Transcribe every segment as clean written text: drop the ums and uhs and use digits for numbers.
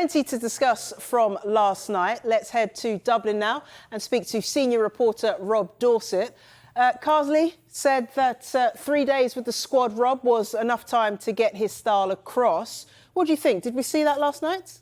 Plenty to discuss from last night. Let's head to Dublin now and speak to senior reporter Rob Dorsett. Carsley said that 3 days with the squad, Rob, was enough time to get his style across. What do you think? Did we see that last night?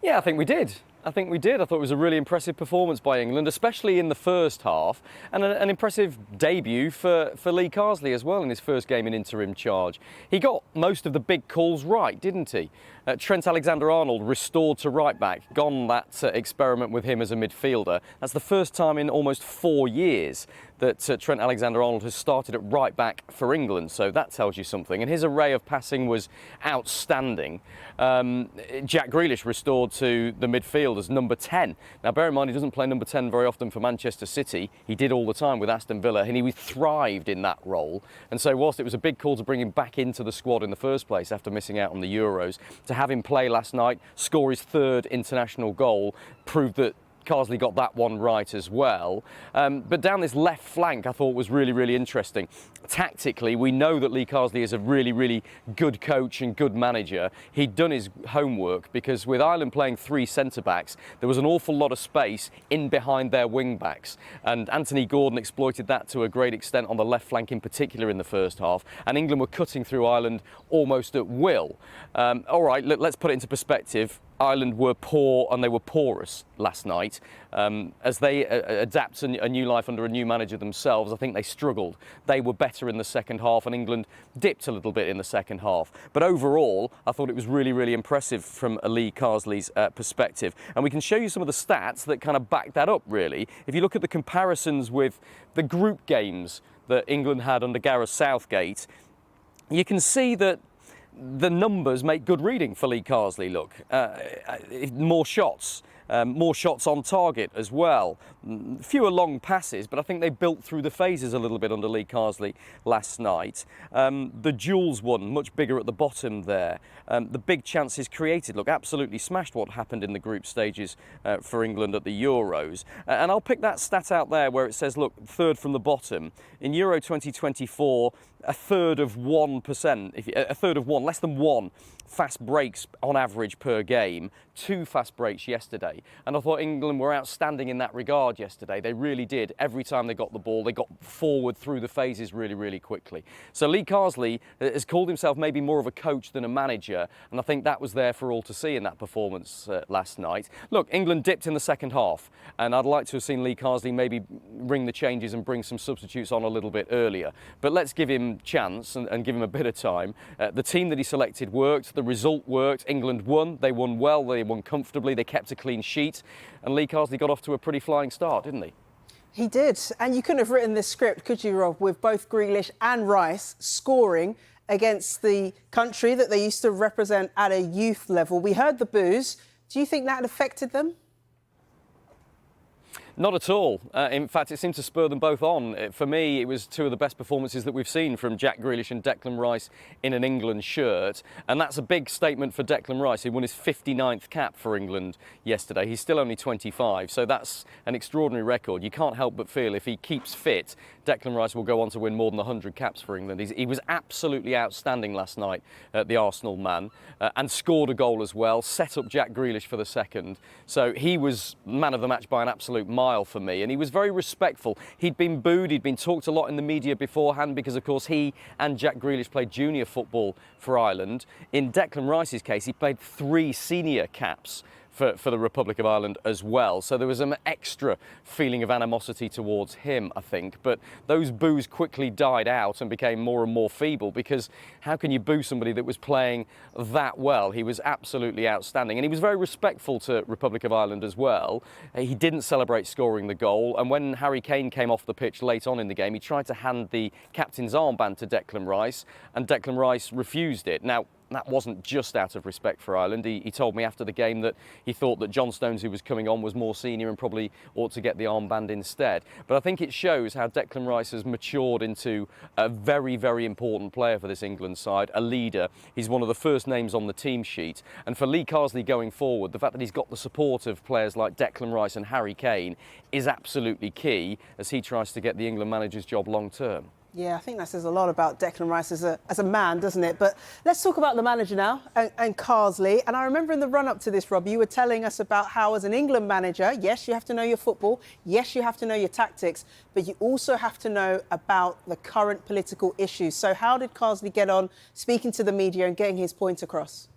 Yeah, I think we did. I thought it was a really impressive performance by England, especially in the first half, and an impressive debut for Lee Carsley as well in his first game in interim charge. He got most of the big calls right, didn't he? Trent Alexander-Arnold restored to right back, gone that experiment with him as a midfielder. That's the first time in almost 4 years that Trent Alexander-Arnold has started at right back for England, so that tells you something. And his array of passing was outstanding. Jack Grealish restored to the midfield as number 10. Now, bear in mind, he doesn't play number 10 very often for Manchester City. He did all the time with Aston Villa, and he thrived in that role. And so whilst it was a big call to bring him back into the squad in the first place after missing out on the Euros, to have him play last night, score his third international goal, proved that Carsley got that one right as well. But down this left flank, I thought was really, really interesting. Tactically, we know that Lee Carsley is a really, really good coach and good manager. He'd done his homework because with Ireland playing 3 centre-backs, there was an awful lot of space in behind their wing-backs. And Anthony Gordon exploited that to a great extent on the left flank in particular in the first half. And England were cutting through Ireland almost at will. All right, let's put it into perspective. Ireland were poor and they were porous last night. As they adapt a new life under a new manager themselves, I think they struggled. They were better in the second half and England dipped a little bit in the second half. But overall, I thought it was really, really impressive from Lee Carsley's perspective. And we can show you some of the stats that kind of back that up, really. If you look at the comparisons with the group games that England had under Gareth Southgate, you can see that the numbers make good reading for Lee Carsley. Look, more shots on target as well. Fewer long passes, but I think they built through the phases a little bit under Lee Carsley last night. The duels won, much bigger at the bottom there. The big chances created, look, absolutely smashed what happened in the group stages for England at the Euros. And I'll pick that stat out there where it says, look, third from the bottom. In Euro 2024, a third of 1%, less than one fast breaks on average per game, 2 fast breaks yesterday. And I thought England were outstanding in that regard yesterday. They really did. Every time they got the ball, they got forward through the phases really, really quickly. So Lee Carsley has called himself maybe more of a coach than a manager, and I think that was there for all to see in that performance last night. Look, England dipped in the second half, and I'd like to have seen Lee Carsley maybe ring the changes and bring some substitutes on a little bit earlier. But let's give him chance and give him a bit of time. The team that he selected worked, the result worked. England won, they won well, they won comfortably, they kept a clean sheet, and Lee Carsley got off to a pretty flying start, didn't he? He did, and you couldn't have written this script, could you, Rob, with both Grealish and Rice scoring against the country that they used to represent at a youth level. We heard the boos. Do you think that affected them? Not at all. In fact, it seemed to spur them both on. For me, it was 2 of the best performances that we've seen from Jack Grealish and Declan Rice in an England shirt. And that's a big statement for Declan Rice, who won his 59th cap for England yesterday. He's still only 25, so that's an extraordinary record. You can't help but feel if he keeps fit, Declan Rice will go on to win more than 100 caps for England. He was absolutely outstanding last night, the Arsenal man, and scored a goal as well, set up Jack Grealish for the second. So he was man of the match by an absolute mile for me, and he was very respectful. He'd been booed, he'd been talked a lot in the media beforehand because, of course, he and Jack Grealish played junior football for Ireland. In Declan Rice's case, he played 3 senior caps for the Republic of Ireland as well. So there was an extra feeling of animosity towards him, I think. But those boos quickly died out and became more and more feeble, because how can you boo somebody that was playing that well? He was absolutely outstanding. And he was very respectful to Republic of Ireland as well. He didn't celebrate scoring the goal. And when Harry Kane came off the pitch late on in the game, he tried to hand the captain's armband to Declan Rice, and Declan Rice refused it. Now, that wasn't just out of respect for Ireland. He told me after the game that he thought that John Stones, who was coming on, was more senior and probably ought to get the armband instead. But I think it shows how Declan Rice has matured into a very, very important player for this England side, a leader. He's one of the first names on the team sheet. And for Lee Carsley going forward, the fact that he's got the support of players like Declan Rice and Harry Kane is absolutely key as he tries to get the England manager's job long term. Yeah, I think that says a lot about Declan Rice as a man, doesn't it? But let's talk about the manager now and Carsley. And I remember in the run-up to this, Rob, you were telling us about how as an England manager, yes, you have to know your football, yes, you have to know your tactics, but you also have to know about the current political issues. So how did Carsley get on speaking to the media and getting his point across?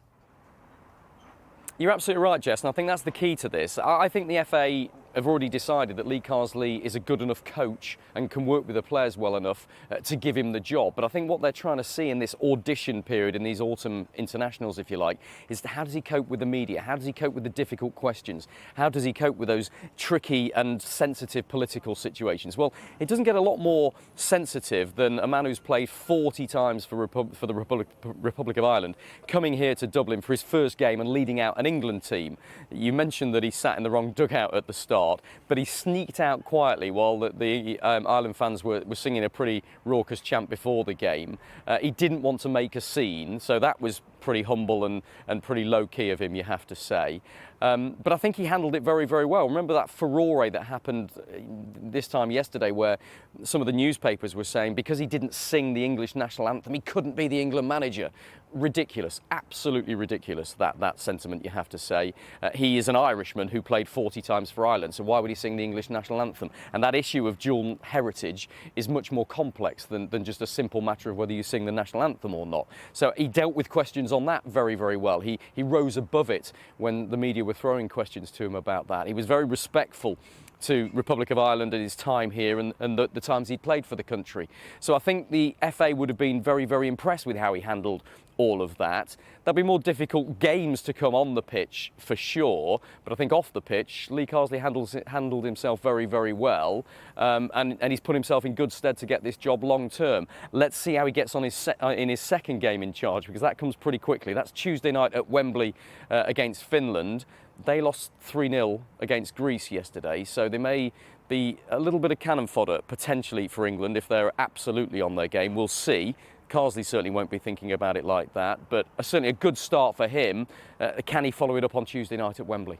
You're absolutely right, Jess, and I think that's the key to this. I think the FA have already decided that Lee Carsley is a good enough coach and can work with the players well enough to give him the job. But I think what they're trying to see in this audition period, in these autumn internationals, if you like, is how does he cope with the media? How does he cope with the difficult questions? How does he cope with those tricky and sensitive political situations? Well, it doesn't get a lot more sensitive than a man who's played 40 times for the Republic of Ireland, coming here to Dublin for his first game and leading out an England team. You mentioned that he sat in the wrong dugout at the start, but he sneaked out quietly while the Ireland fans were singing a pretty raucous chant before the game. He didn't want to make a scene, so that was pretty humble and pretty low-key of him, you have to say. But I think he handled it very, very well. Remember that furore that happened this time yesterday where some of the newspapers were saying because he didn't sing the English national anthem, he couldn't be the England manager. Ridiculous, absolutely ridiculous, that sentiment, you have to say. He is an Irishman who played 40 times for Ireland, so why would he sing the English national anthem? And that issue of dual heritage is much more complex than just a simple matter of whether you sing the national anthem or not. So he dealt with questions on that very, very well. He rose above it when the media were throwing questions to him about that. He was very respectful to Republic of Ireland and his time here and the times he'd played for the country. So I think the FA would have been very, very impressed with how he handled all of that. There'll be more difficult games to come on the pitch for sure, but I think off the pitch, Lee Carsley handled himself very, very well, and he's put himself in good stead to get this job long term. Let's see how he gets on in his second game in charge, because that comes pretty quickly. That's Tuesday night at Wembley against Finland. They lost 3-0 against Greece yesterday, so they may be a little bit of cannon fodder potentially for England if they're absolutely on their game. We'll see. Carsley certainly won't be thinking about it like that, but certainly a good start for him. Can he follow it up on Tuesday night at Wembley?